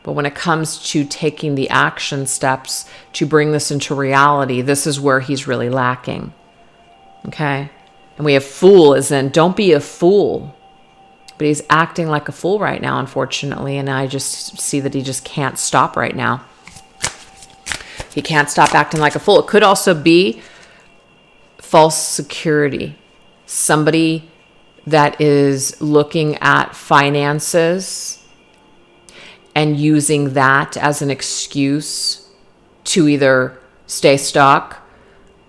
But when it comes to taking the action steps to bring this into reality, this is where he's really lacking. Okay? And we have fool as in, don't be a fool. But he's acting like a fool right now, unfortunately. And I just see that he just can't stop right now. He can't stop acting like a fool. It could also be false security. Somebody that is looking at finances and using that as an excuse to either stay stuck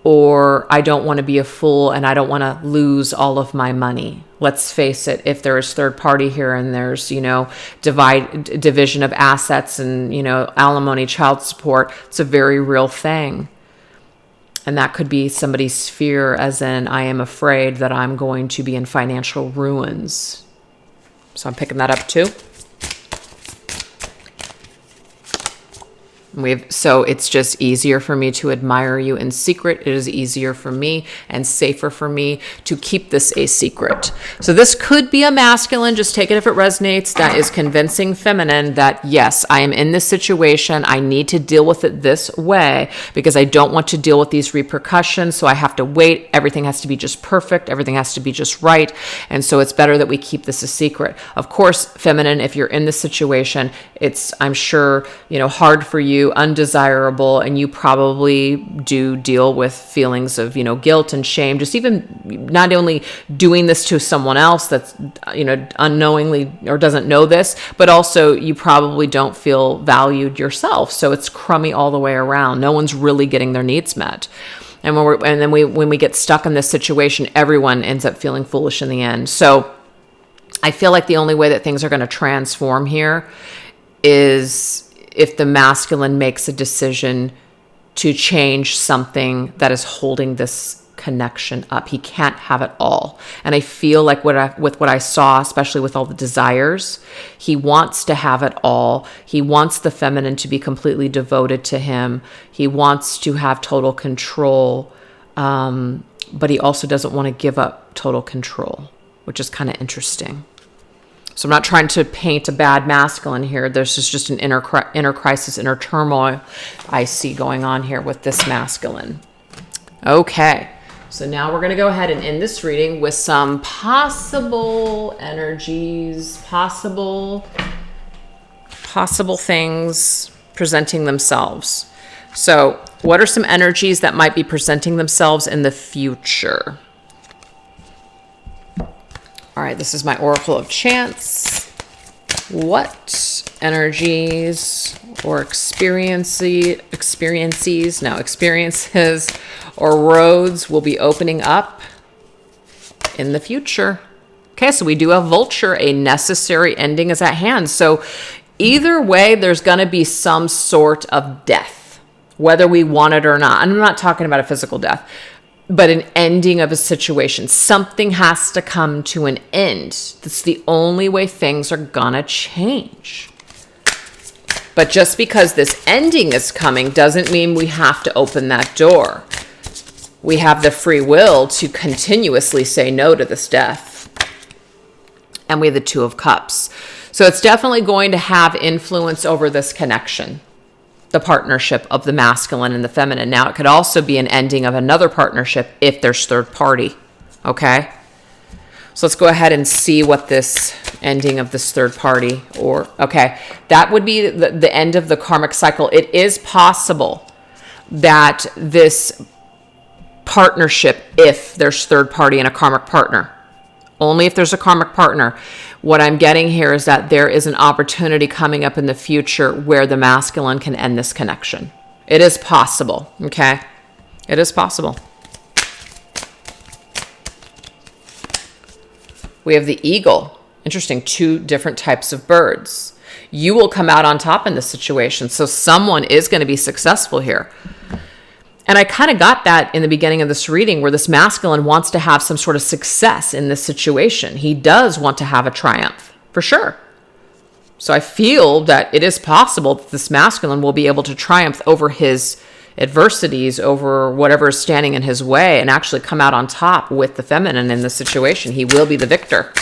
or I don't want to be a fool and I don't want to lose all of my money. Let's face it, if there is third party here and there's, division of assets and, alimony, child support, it's a very real thing. And that could be somebody's fear, as in, I am afraid that I'm going to be in financial ruins. So I'm picking that up too. So it's just easier for me to admire you in secret. It is easier for me and safer for me to keep this a secret. So this could be a masculine, just take it if it resonates, that is convincing feminine that yes, I am in this situation. I need to deal with it this way because I don't want to deal with these repercussions. So I have to wait. Everything has to be just perfect. Everything has to be just right. And so it's better that we keep this a secret. Of course, feminine, if you're in this situation, it's, I'm sure, hard for you, undesirable, and you probably do deal with feelings of, guilt and shame, just even not only doing this to someone else that's, unknowingly or doesn't know this, but also you probably don't feel valued yourself. So it's crummy all the way around. No one's really getting their needs met. And when we get stuck in this situation, everyone ends up feeling foolish in the end. So I feel like the only way that things are going to transform here is if the masculine makes a decision to change something that is holding this connection up. He can't have it all. And I feel like with what I saw, especially with all the desires, he wants to have it all. He wants the feminine to be completely devoted to him. He wants to have total control, but he also doesn't want to give up total control, which is kind of interesting. So I'm not trying to paint a bad masculine here. There's just an inner crisis, inner turmoil I see going on here with this masculine. Okay, so now we're going to go ahead and end this reading with some possible energies, possible things presenting themselves. So what are some energies that might be presenting themselves in the future? All right, this is my Oracle of Chance. What energies or experiences or roads will be opening up in the future? Okay, so we do have Vulture. A necessary ending is at hand. So either way, there's going to be some sort of death, whether we want it or not. And I'm not talking about a physical death, but an ending of a situation. Something has to come to an end. That's the only way things are gonna change. But just because this ending is coming doesn't mean we have to open that door. We have the free will to continuously say no to this death. And we have the Two of Cups. So it's definitely going to have influence over this connection, the partnership of the masculine and the feminine. Now, it could also be an ending of another partnership if there's third party. Okay? So let's go ahead and see what this ending of this third party that would be the end of the karmic cycle. It is possible that this partnership, if there's third party and a karmic partner, only if there's a karmic partner. What I'm getting here is that there is an opportunity coming up in the future where the masculine can end this connection. It is possible, okay? It is possible. We have the eagle. Interesting, two different types of birds. You will come out on top in this situation, so someone is going to be successful here. And I kind of got that in the beginning of this reading where this masculine wants to have some sort of success in this situation. He does want to have a triumph, for sure. So I feel that it is possible that this masculine will be able to triumph over his adversities, over whatever is standing in his way, and actually come out on top with the feminine in this situation. He will be the victor.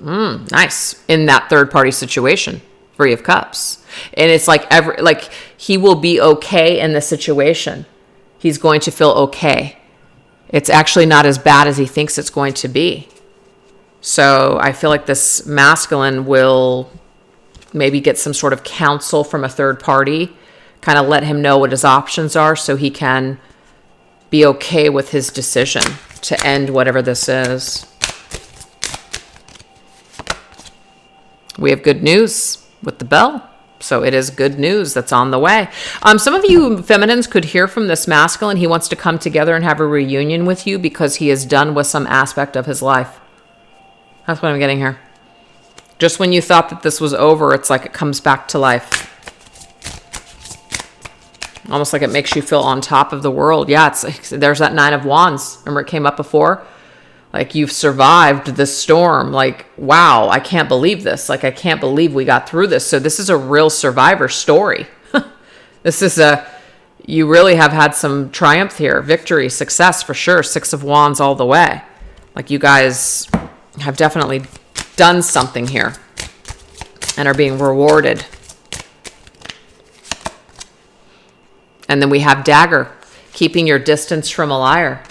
Nice. In that third party situation. Three of Cups. And it's like he will be okay in the situation. He's going to feel okay. It's actually not as bad as he thinks it's going to be. So I feel like this masculine will maybe get some sort of counsel from a third party, kind of let him know what his options are so he can be okay with his decision to end whatever this is. We have good news with the bell. So it is good news that's on the way. Some of you feminines could hear from this masculine. He wants to come together and have a reunion with you because he is done with some aspect of his life. That's what I'm getting here. Just when you thought that this was over, it's like it comes back to life. Almost like it makes you feel on top of the world. Yeah, it's like, there's that Nine of Wands. Remember it came up before? Like, you've survived the storm. Like, wow, I can't believe this. Like, I can't believe we got through this. So this is a real survivor story. This is you really have had some triumph here, victory, success for sure. 6 of Wands all the way. Like, you guys have definitely done something here and are being rewarded. And then we have Dagger, keeping your distance from a liar.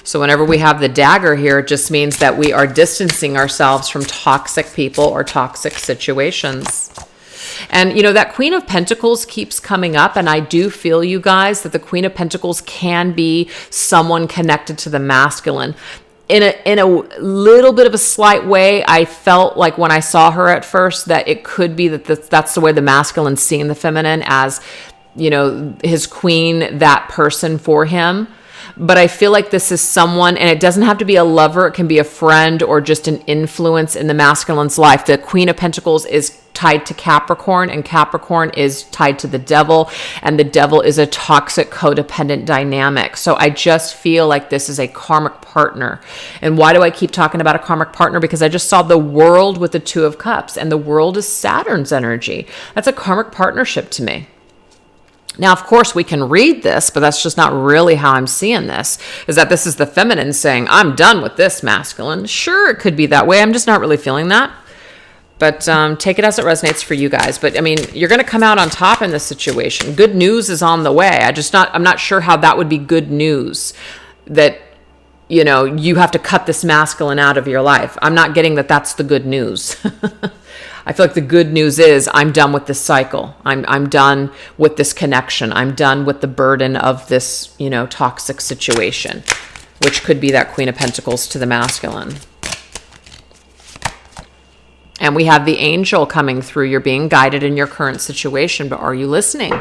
So whenever we have the dagger here, it just means that we are distancing ourselves from toxic people or toxic situations. And, you know, that Queen of Pentacles keeps coming up. And I do feel, you guys, that the Queen of Pentacles can be someone connected to the masculine. In a little bit of a slight way, I felt like when I saw her at first that it could be that that's the way the masculine's seeing the feminine, as, you know, his queen, that person for him. But I feel like this is someone, and it doesn't have to be a lover. It can be a friend or just an influence in the masculine's life. The Queen of Pentacles is tied to Capricorn, and Capricorn is tied to the devil, and the devil is a toxic codependent dynamic. So I just feel like this is a karmic partner. And why do I keep talking about a karmic partner? Because I just saw the World with the 2 of Cups, and the World is Saturn's energy. That's a karmic partnership to me. Now, of course, we can read this, but that's just not really how I'm seeing this, is that this is the feminine saying, I'm done with this masculine. Sure, it could be that way. I'm just not really feeling that. But take it as it resonates for you guys. But, I mean, you're going to come out on top in this situation. Good news is on the way. I'm not sure how that would be good news, that, you know, you have to cut this masculine out of your life. I'm not getting that that's the good news. I feel like the good news is I'm done with this cycle. I'm done with this connection. I'm done with the burden of this, you know, toxic situation, which could be that Queen of Pentacles to the masculine. And we have the angel coming through. You're being guided in your current situation, but are you listening?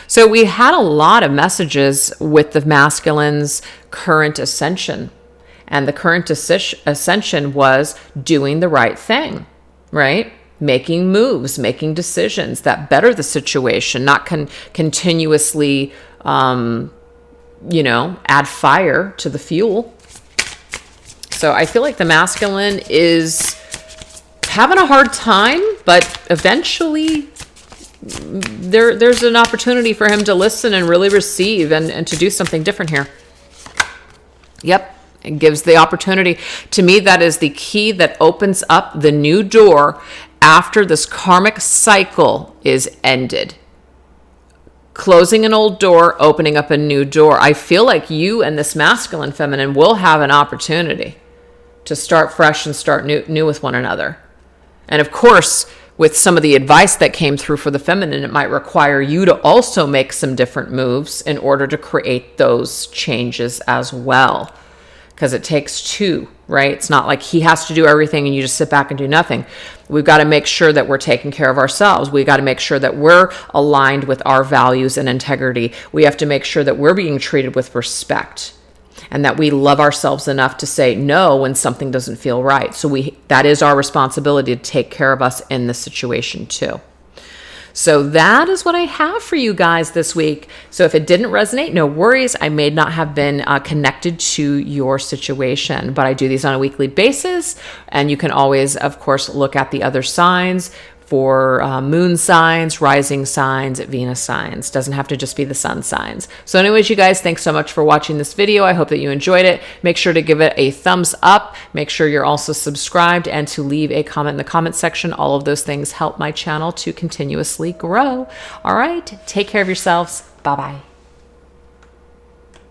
So we had a lot of messages with the masculine's current ascension. And the current ascension was doing the right thing, right? Making moves, making decisions that better the situation, not continuously, you know, add fire to the fuel. So I feel like the masculine is having a hard time, but eventually there's an opportunity for him to listen and really receive and to do something different here. Yep. It gives the opportunity. To me, that is the key that opens up the new door after this karmic cycle is ended. Closing an old door, opening up a new door. I feel like you and this masculine feminine will have an opportunity to start fresh and start new with one another. And of course, with some of the advice that came through for the feminine, it might require you to also make some different moves in order to create those changes as well. Because it takes two, right? It's not like he has to do everything and you just sit back and do nothing. We've got to make sure that we're taking care of ourselves. We got to make sure that we're aligned with our values and integrity. We have to make sure that we're being treated with respect and that we love ourselves enough to say no when something doesn't feel right. So that is our responsibility to take care of us in this situation too. So that is what I have for you guys this week. So if it didn't resonate, no worries. I may not have been connected to your situation, but I do these on a weekly basis. And you can always, of course, look at the other signs for moon signs, rising signs, Venus signs. Doesn't have to just be the sun signs. So anyways, you guys, thanks so much for watching this video. I hope that you enjoyed it. Make sure to give it a thumbs up. Make sure you're also subscribed and to leave a comment in the comment section. All of those things help my channel to continuously grow. All right, take care of yourselves. Bye-bye.